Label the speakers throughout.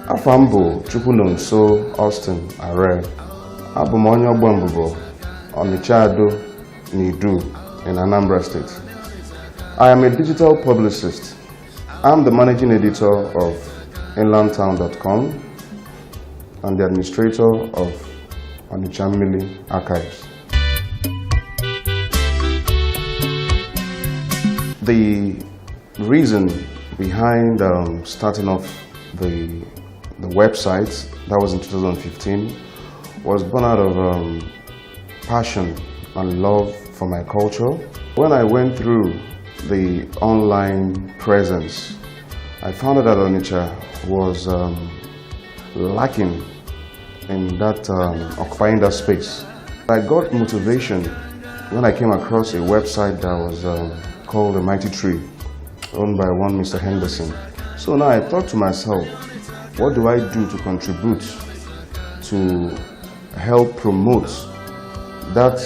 Speaker 1: Afambo Chukwunonso Austin Are. Abumonyo Bambubo Onicha Nidu in Anambra State. I am a digital publicist. I'm the managing editor of InlandTown.com and the administrator of Onicha Mmili archives. The reason behind starting off the website, that was in 2015, was born out of passion and love for my culture. When I went through the online presence, I found out that Onicha was lacking in that, occupying that space. I got motivation when I came across a website that was called The Mighty Tree, owned by one Mr. Henderson. So now I thought to myself, what do I do to contribute to help promote that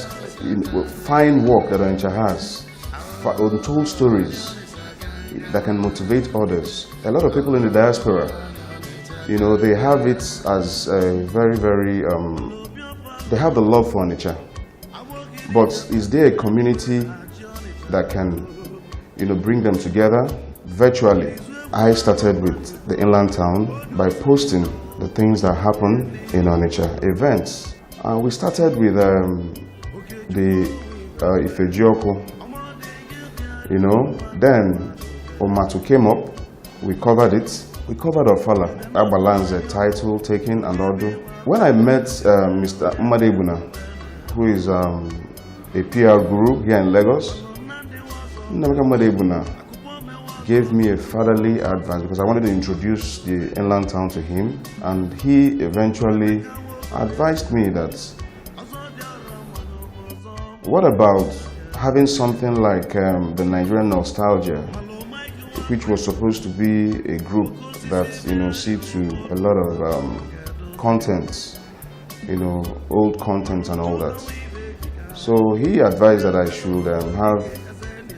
Speaker 1: fine work that Onicha has, untold stories that can motivate others. A lot of people in the diaspora, they have it as a very, they have the love for Onicha. But is there a community that can, bring them together virtually? I started with the Inland Town by posting the things that happen in Onicha events. We started with the Ifejioko, then Omatu came up, we covered it. We covered Ofala, Agbalanze, title taking and Odu. When I met Mr. Mmili, who is a PR guru here in Lagos, Mmili gave me a fatherly advice because I wanted to introduce the Inland Town to him, and he eventually advised me that what about having something like the Nigerian Nostalgia, which was supposed to be a group that see to a lot of content, old content and all that. So he advised that I should have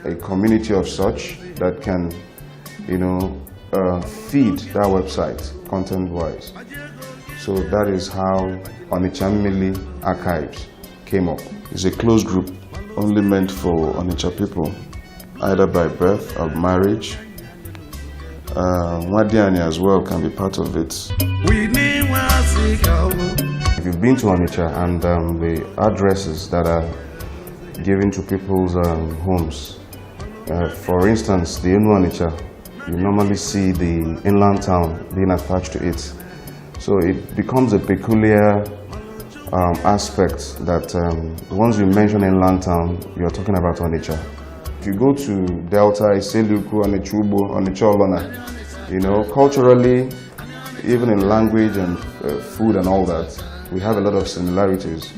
Speaker 1: a community of such that can, feed that website content-wise. So that is how Onicha Mmili archives came up. It's a closed group only meant for Onicha people, either by birth or marriage. Wadiani as well can be part of it. If you've been to Onicha and the addresses that are given to people's homes, for instance, the Onicha, you normally see the Inland Town being attached to it. So it becomes a peculiar aspect that once you mention Inland Town, you're talking about Onicha. If you go to Delta, Iseluku, Onichubo, Onicholona, culturally, even in language and food and all that, we have a lot of similarities,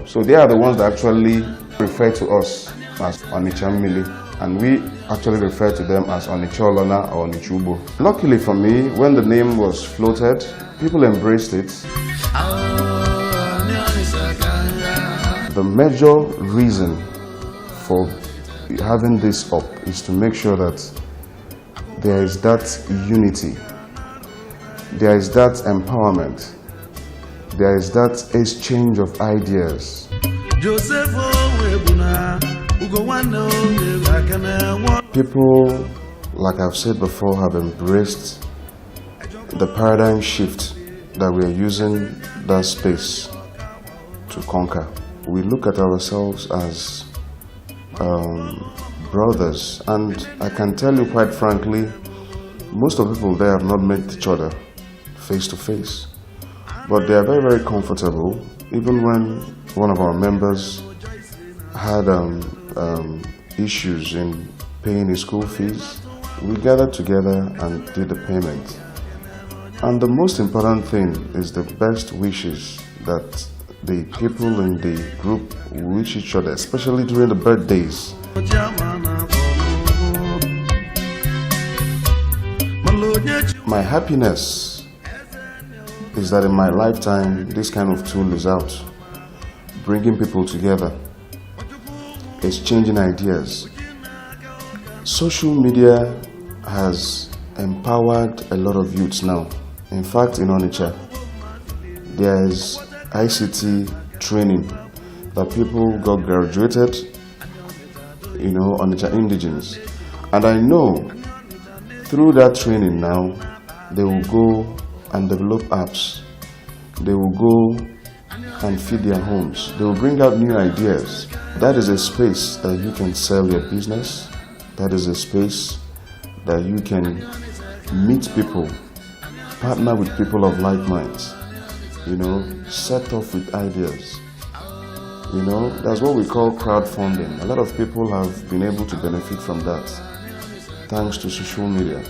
Speaker 1: So they are the ones that actually refer to us as Onicha Mmili, and we actually refer to them as Onicholona or Onichubo. Luckily for me, when the name was floated, people embraced it. The major reason for having this up is to make sure that there is that unity, there is that empowerment, there is that exchange of ideas. People, like I've said before, have embraced the paradigm shift that we are using that space to conquer. We look at ourselves as brothers, and I can tell you quite frankly, most of the people there have not met each other face to face, but they are very, very comfortable. Even when one of our members had issues in paying his school fees, we gathered together and did the payment. And the most important thing is the best wishes that the people in the group wish each other, especially during the birthdays. My happiness is that in my lifetime, this kind of tool is out, bringing people together, exchanging ideas, Social media has empowered a lot of youths now. In fact, in Onicha, there's ICT training that people got graduated, Onicha indigenes. And I know through that training now, they will go and develop apps. They will go and feed their homes. They will bring out new ideas. That is a space that you can sell your business. That is a space that you can meet people, partner with people of like minds, set off with ideas. That's what we call crowdfunding. A lot of people have been able to benefit from that thanks to social media.